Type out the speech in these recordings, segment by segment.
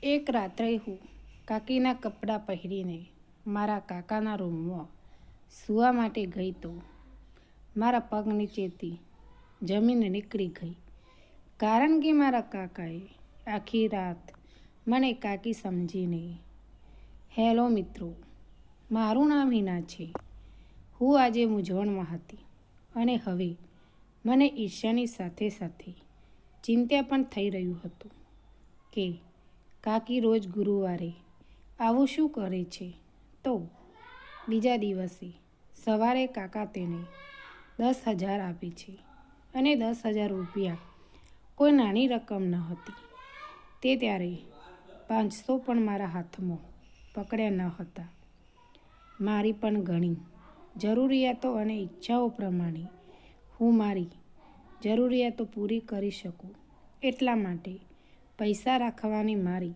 એક રાત્રે હું કાકીના કપડાં પહેરીને મારા કાકાના રૂમમાં સૂવા માટે ગઈ તો મારા પગ નીચેથી જમીન નીકળી ગઈ, કારણ કે મારા કાકાએ આખી રાત મને કાકી સમજીને. હેલો મિત્રો, મારું નામ હિના છે. હું આજે મૂંઝવણમાં હતી અને હવે મને ઈર્ષ્યાની સાથે સાથે ચિંતા પણ થઈ રહ્યું હતું કે કાકી રોજ ગુરુવારે આવું શું કરે છે. તો બીજા દિવસે સવારે કાકા તેને 10,000 આપે છે અને 10,000 રૂપિયા કોઈ નાની રકમ ન હતી. તે ત્યારે 500 પણ મારા હાથમાં પકડ્યા ન હતા. મારી પણ ઘણી જરૂરિયાતો અને ઈચ્છાઓ પ્રમાણે હું મારી જરૂરિયાતો પૂરી કરી શકું એટલા માટે પૈસા રાખવાની મારી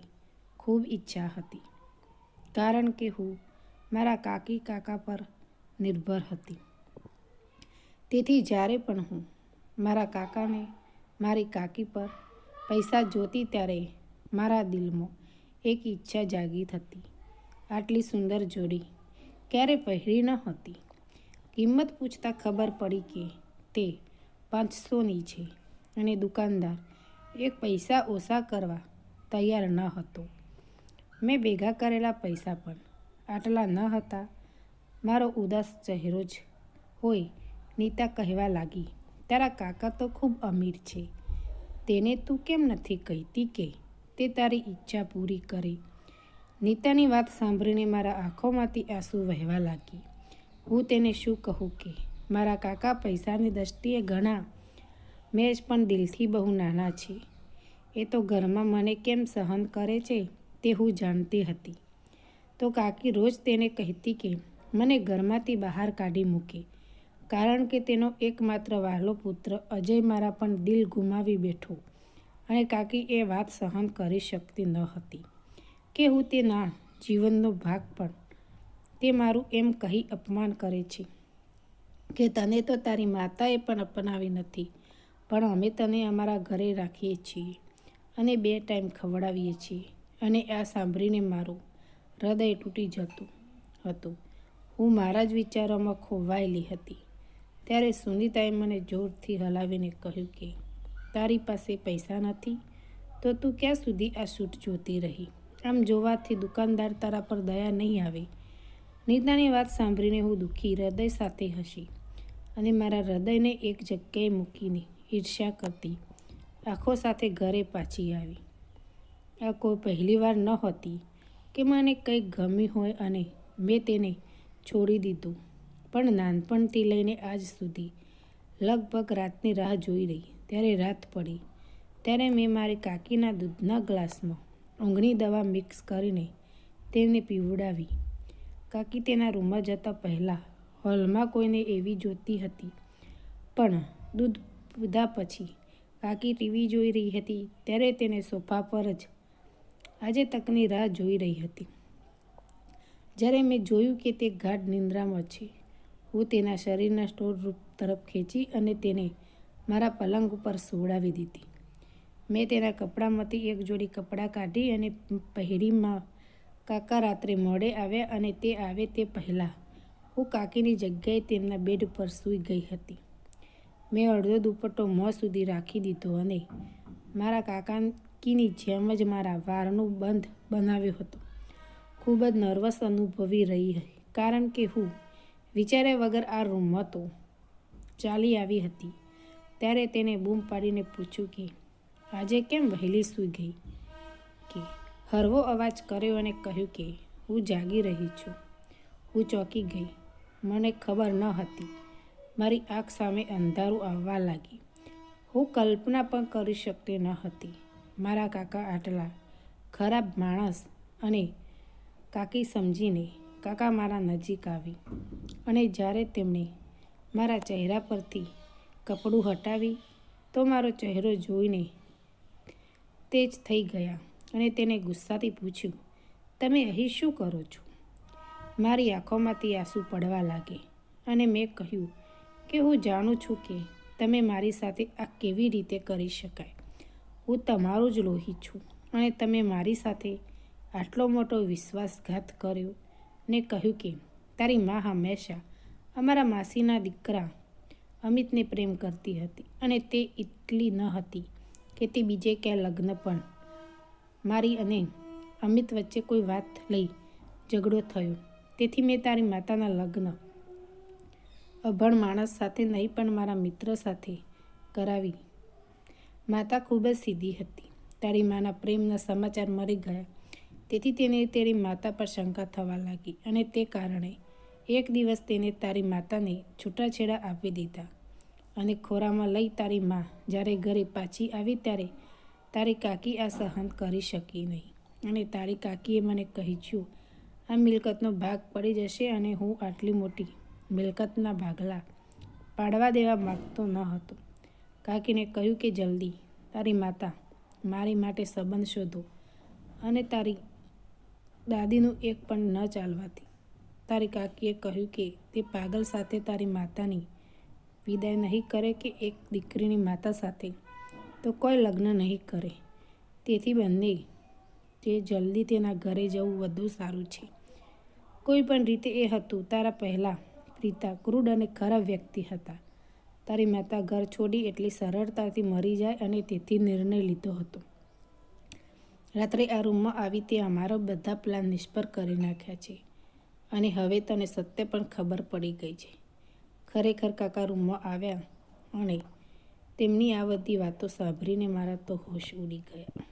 ખૂબ ઈચ્છા હતી, કારણ કે હું મારા કાકા પર નિર્ભર હતી. તેથી જ્યારે પણ હું મારા કાકાને મારી કાકી પર પૈસા જોતી ત્યારે મારા દિલમાં એક ઈચ્છા જાગી હતી. આટલી સુંદર જોડી ક્યારે પહેરી ન હતી. કિંમત પૂછતા ખબર પડી કે તે 500ની છે અને દુકાનદાર એક પૈસા ઓછા કરવા તૈયાર ન હતો. મેં ભેગા કરેલા પૈસા પણ આટલા ન હતા. મારો ઉદાસ ચહેરો જ હોય નીતા કહેવા લાગી, તારા કાકા તો ખૂબ અમીર છે, તેને તું કેમ નથી કહેતી કે તે તારી ઈચ્છા પૂરી કરે. નીતાની વાત સાંભળીને મારા આંખોમાંથી આંસુ વહેવા લાગી. હું તેને શું કહું કે મારા કાકા પૈસાની દૃષ્ટિએ ઘણા, મેં જ પણ દિલથી બહુ નાના છે. એ તો ઘરમાં મને કેમ સહન કરે છે તે હું જાણતી હતી. તો કાકી રોજ તેને કહેતી કે મને ઘરમાંથી બહાર કાઢી મૂકે, કારણ કે તેનો એકમાત્ર વહાલો પુત્ર અજય મારા પણ દિલ ગુમાવી બેઠો અને કાકી એ વાત સહન કરી શકતી ન હતી કે હું તેના જીવનનો ભાગ પણ તે મારું એમ કહી અપમાન કરે છે કે તને તો તારી માતાએ પણ અપનાવી નથી, પણ અમે તને અમારા ઘરે રાખીએ છીએ અને 2 ટાઈમ ખવડાવીએ છીએ. અને આ સાંભળીને મારું હૃદય તૂટી જતું હતું. હું મારા જ વિચારોમાં ખોવાયેલી હતી. ત્યારે સુનીતાએ મને જોરથી હલાવીને કહ્યું કે તારી પાસે પૈસા નથી તો તું ક્યાં સુધી આ સૂટ જોતી રહી. આમ જોવાથી દુકાનદાર તારા પર દયા નહીં આવે. નીતાની વાત સાંભળીને હું દુઃખી હૃદય સાથે હસી અને મારા હૃદયને એક જગ્યાએ મૂકીને ઈર્ષ્યા કરતી આંખો સાથે ઘરે પાછી આવી. આ કોઈ પહેલી વાર ન હતી કે મને કંઈક ગમ્યું હોય અને મેં તેને છોડી દીધું, પણ નાનપણથી લઈને આજ સુધી લગભગ રાતની રાહ જોઈ રહી. ત્યારે રાત પડી ત્યારે મેં મારી કાકીના દૂધના ગ્લાસમાં ઊંઘની દવા મિક્સ કરીને તેને પીવડાવી. કાકી તેના રૂમમાં જતા પહેલાં હોલમાં કોઈને એવી જોતી હતી, પણ દૂધ પીધા પછી કાકી ટીવી જોઈ રહી હતી ત્યારે તેને સોફા પર જ આજે તકની રાહ જોઈ રહી હતી. જ્યારે મેં જોયું કે તે ગાઢ નિંદ્રામાં છે, હું તેના શરીરના સ્ટોર રૂમ તરફ ખેંચી અને તેને મારા પલંગ ઉપર સુવડાવી દીધી. મેં તેના કપડામાંથી એક જોડી કપડાં કાઢી અને પહેરીમાં કાકા રાત્રે મોડે આવ્યા અને તે આવે તે પહેલાં હું કાકીની જગ્યાએ તેમના બેડ પર સૂઈ ગઈ હતી. મેં અડધો દુપટ્ટો મોં સુધી રાખી દીધો અને મારા કાકીની જેમ જ મારા વાળનું બંધ બનાવ્યો હતો. ખૂબ જ નર્વસ અનુભવી રહી, કારણ કે હું વિચાર્યા વગર આ રૂમમાં તો ચાલી આવી હતી. ત્યારે તેને બૂમ પાડીને પૂછ્યું કે આજે કેમ વહેલી સૂઈ ગઈ. કે હળવો અવાજ કર્યો અને કહ્યું કે હું જાગી રહી છું. હું ચોંકી ગઈ. મને ખબર ન હતી. મારી આંખ સામે અંધારું આવવા લાગી. હું કલ્પના પણ કરી શકતી ન હતી મારા કાકા આટલા ખરાબ માણસ. અને કાકી સમજીને કાકા મારા નજીક આવી અને જ્યારે તેમણે મારા ચહેરા પરથી કપડું હટાવી તો મારો ચહેરો જોઈને તેજ થઈ ગયા અને તેને ગુસ્સાથી પૂછ્યું, તમે અહીં શું કરો છો. મારી આંખોમાંથી આંસુ પડવા લાગે અને મેં કહ્યું કે હું જાણું છું કે તમે મારી સાથે આ કેવી રીતે કરી શકાય. હું તમારું જ લોહી છું અને તમે મારી સાથે આટલો મોટો વિશ્વાસઘાત કર્યો ને કહ્યું કે તારી મા હંમેશા અમારા માસીના દીકરા અમિતને પ્રેમ કરતી હતી અને તે એટલી ન હતી કે તે બીજે ક્યાં લગ્ન પણ. મારી અને અમિત વચ્ચે કોઈ વાત લઈ ઝઘડો થયો, તેથી મેં તારી માતાના લગ્ન અભણ માણસ સાથે નહીં પણ મારા મિત્ર સાથે કરાવી. માતા ખૂબ જ સીધી હતી. તારી માના પ્રેમના સમાચાર મળી ગયા, તેથી તેને તેરી માતા પર શંકા થવા લાગી અને તે કારણે એક દિવસ તેને તારી માતાને છૂટાછેડા આપી દીધા અને ખોરામાં લઈ તારી મા જ્યારે ઘરે પાછી આવી ત્યારે તારી કાકી આ સહન કરી શકી નહીં અને તારી કાકીએ મને કહ્યું, આ મિલકતનો ભાગ પડી જશે અને હું આટલી મોટી મિલકતના ભાગલા પાડવા દેવા માગતો ન હતો. કાકીને કહ્યું કે જલ્દી તારી માતા મારી માટે સંબંધ શોધો અને તારી દાદીનું એક પણ ન ચાલવાથી. તારી કાકીએ કહ્યું કે તે પાગલ સાથે તારી માતાની વિદાય નહીં કરે કે એક દીકરીની માતા સાથે તો કોઈ લગ્ન નહીં કરે. તેથી બંને જે જલ્દી તેના ઘરે જવું વધુ સારું છે. કોઈ પણ રીતે એ હતું તારા પહેલાં પિતા ક્રૂડ અને ખરાબ વ્યક્તિ હતા. તારી માતા ઘર છોડી એટલી સરળતાથી મરી જાય અને તેથી નિર્ણય લીધો હતો. રાત્રે આ રૂમમાં આવી તે અમારા બધા પ્લાન નિષ્ફળ કરી નાખ્યા છે અને હવે તને સત્ય પણ ખબર પડી ગઈ છે. ખરેખર કાકા રૂમમાં આવ્યા અને તેમની આ બધી વાતો સાંભળીને મારા તો હોશ ઉડી ગયા.